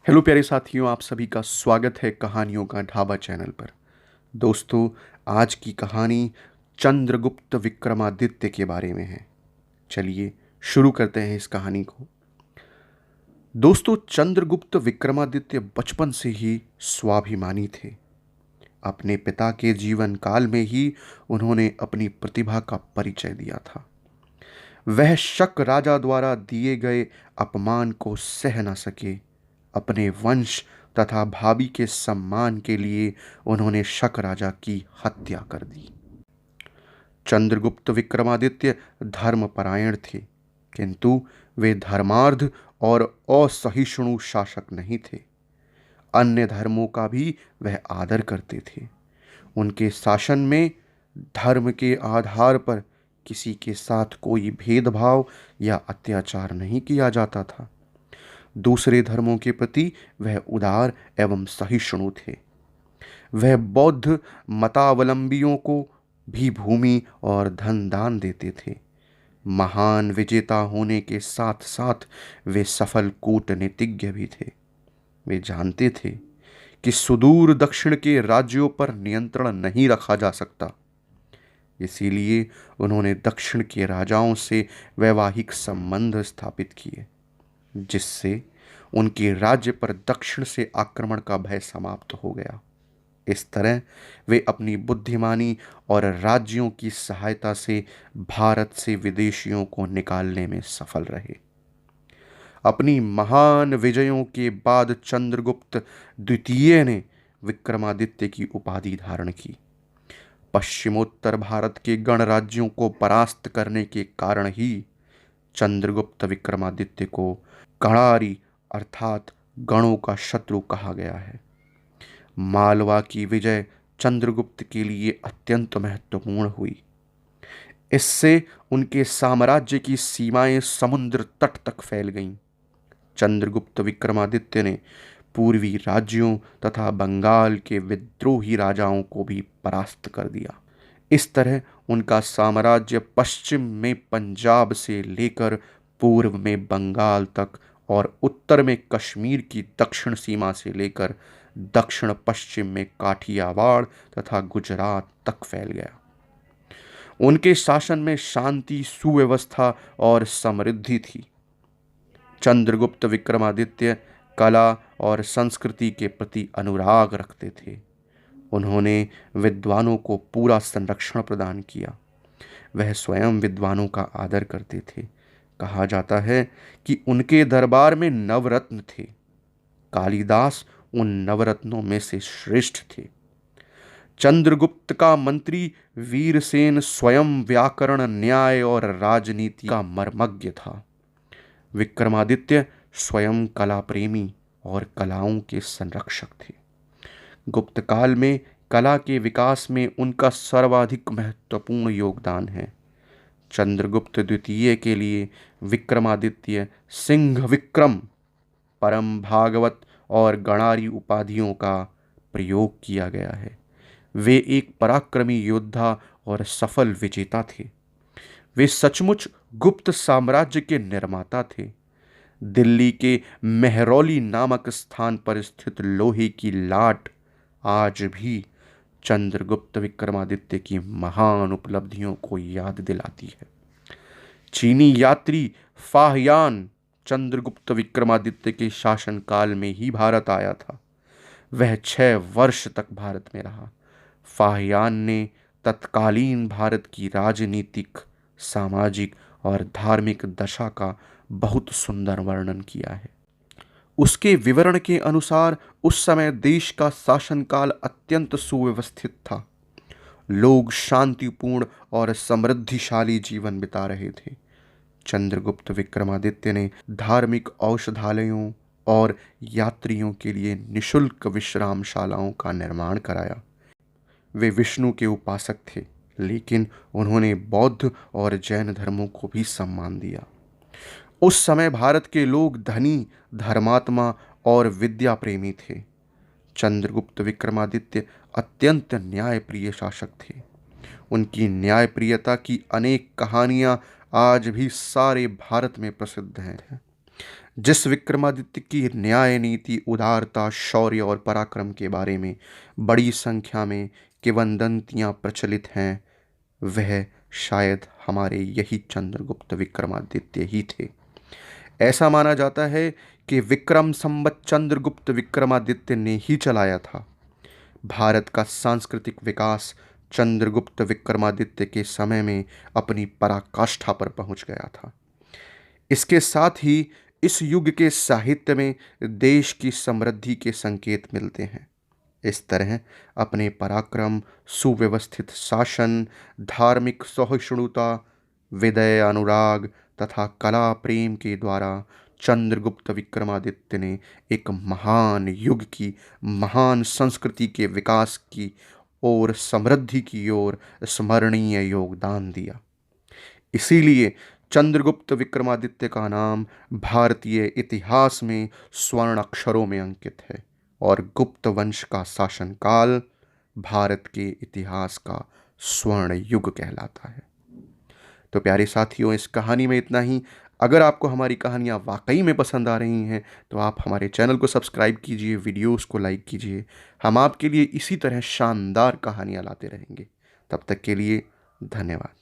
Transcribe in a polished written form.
Hello प्यारे साथियों, आप सभी का स्वागत है कहानियों का ढाबा चैनल पर। दोस्तों, आज की कहानी चंद्रगुप्त विक्रमादित्य के बारे में है। चलिए शुरू करते हैं इस कहानी को। दोस्तों, चंद्रगुप्त विक्रमादित्य बचपन से ही स्वाभिमानी थे। अपने पिता के जीवन काल में ही उन्होंने अपनी प्रतिभा का परिचय दिया था। वह शक राजा द्वारा दिए गए अपमान को सह न सके। अपने वंश तथा भाभी के सम्मान के लिए उन्होंने शक राजा की हत्या कर दी। चंद्रगुप्त विक्रमादित्य धर्मपरायण थे, किंतु वे धर्मार्ध और असहिष्णु शासक नहीं थे। अन्य धर्मों का भी वह आदर करते थे। उनके शासन में धर्म के आधार पर किसी के साथ कोई भेदभाव या अत्याचार नहीं किया जाता था। दूसरे धर्मों के प्रति वह उदार एवं सहिष्णु थे। वह बौद्ध मतावलंबियों को भी भूमि और धन दान देते थे। महान विजेता होने के साथ साथ वे सफल कूटनीतिज्ञ भी थे। वे जानते थे कि सुदूर दक्षिण के राज्यों पर नियंत्रण नहीं रखा जा सकता। इसीलिए उन्होंने दक्षिण के राजाओं से वैवाहिक संबंध स्थापित किए, जिससे उनके राज्य पर दक्षिण से आक्रमण का भय समाप्त हो गया। इस तरह वे अपनी बुद्धिमानी और राज्यों की सहायता से भारत से विदेशियों को निकालने में सफल रहे। अपनी महान विजयों के बाद चंद्रगुप्त द्वितीय ने विक्रमादित्य की उपाधि धारण की। पश्चिमोत्तर भारत के गणराज्यों को परास्त करने के कारण ही चंद्रगुप्त विक्रमादित्य को गणारी अर्थात गणों का शत्रु कहा गया है। मालवा की विजय चंद्रगुप्त के लिए अत्यंत महत्वपूर्ण हुई। इससे उनके साम्राज्य की सीमाएं समुद्र तट तक फैल गईं। चंद्रगुप्त विक्रमादित्य ने पूर्वी राज्यों तथा बंगाल के विद्रोही राजाओं को भी परास्त कर दिया। इस तरह उनका साम्राज्य पश्चिम में पंजाब से लेकर पूर्व में बंगाल तक और उत्तर में कश्मीर की दक्षिण सीमा से लेकर दक्षिण पश्चिम में काठियावाड़ तथा गुजरात तक फैल गया। उनके शासन में शांति, सुव्यवस्था और समृद्धि थी। चंद्रगुप्त विक्रमादित्य कला और संस्कृति के प्रति अनुराग रखते थे। उन्होंने विद्वानों को पूरा संरक्षण प्रदान किया। वह स्वयं विद्वानों का आदर करते थे। कहा जाता है कि उनके दरबार में नवरत्न थे। कालिदास उन नवरत्नों में से श्रेष्ठ थे। चंद्रगुप्त का मंत्री वीरसेन स्वयं व्याकरण, न्याय और राजनीति का मर्मज्ञ था। विक्रमादित्य स्वयं कला प्रेमी और कलाओं के संरक्षक थे। गुप्त काल में कला के विकास में उनका सर्वाधिक महत्वपूर्ण योगदान है। चंद्रगुप्त द्वितीय के लिए विक्रमादित्य सिंह विक्रम, परम भागवत और गणारी उपाधियों का प्रयोग किया गया है। वे एक पराक्रमी योद्धा और सफल विजेता थे। वे सचमुच गुप्त साम्राज्य के निर्माता थे। दिल्ली के मेहरौली नामक स्थान पर स्थित लोहे की लाट आज भी चंद्रगुप्त विक्रमादित्य की महान उपलब्धियों को याद दिलाती है। चीनी यात्री फाहयान चंद्रगुप्त विक्रमादित्य के शासनकाल में ही भारत आया था। वह 6 वर्ष तक भारत में रहा। फाहयान ने तत्कालीन भारत की राजनीतिक, सामाजिक और धार्मिक दशा का बहुत सुंदर वर्णन किया है। उसके विवरण के अनुसार उस समय देश का शासनकाल अत्यंत सुव्यवस्थित था। लोग शांतिपूर्ण और समृद्धिशाली जीवन बिता रहे थे। चंद्रगुप्त विक्रमादित्य ने धार्मिक औषधालयों और यात्रियों के लिए निशुल्क विश्रामशालाओं का निर्माण कराया। वे विष्णु के उपासक थे, लेकिन उन्होंने बौद्ध और जैन धर्मों को भी सम्मान दिया। उस समय भारत के लोग धनी, धर्मात्मा और विद्या प्रेमी थे। चंद्रगुप्त विक्रमादित्य अत्यंत न्यायप्रिय शासक थे। उनकी न्यायप्रियता की अनेक कहानियां आज भी सारे भारत में प्रसिद्ध हैं। जिस विक्रमादित्य की न्याय नीति, उदारता, शौर्य और पराक्रम के बारे में बड़ी संख्या में किंवदंतियां प्रचलित हैं, वह शायद हमारे यही चंद्रगुप्त विक्रमादित्य ही थे। ऐसा माना जाता है कि विक्रम संवत चंद्रगुप्त विक्रमादित्य ने ही चलाया था। भारत का सांस्कृतिक विकास चंद्रगुप्त विक्रमादित्य के समय में अपनी पराकाष्ठा पर पहुंच गया था। इसके साथ ही इस युग के साहित्य में देश की समृद्धि के संकेत मिलते हैं। इस तरह अपने पराक्रम, सुव्यवस्थित शासन, धार्मिक सहिष्णुता, विदय, अनुराग तथा कला प्रेम के द्वारा चंद्रगुप्त विक्रमादित्य ने एक महान युग की, महान संस्कृति के विकास की और समृद्धि की ओर स्मरणीय योगदान दिया। इसीलिए चंद्रगुप्त विक्रमादित्य का नाम भारतीय इतिहास में स्वर्ण अक्षरों में अंकित है और गुप्त वंश का शासनकाल भारत के इतिहास का स्वर्ण युग कहलाता है। तो प्यारे साथियों, इस कहानी में इतना ही। अगर आपको हमारी कहानियाँ वाकई में पसंद आ रही हैं तो आप हमारे चैनल को सब्सक्राइब कीजिए, वीडियोस को लाइक कीजिए। हम आपके लिए इसी तरह शानदार कहानियाँ लाते रहेंगे। तब तक के लिए धन्यवाद।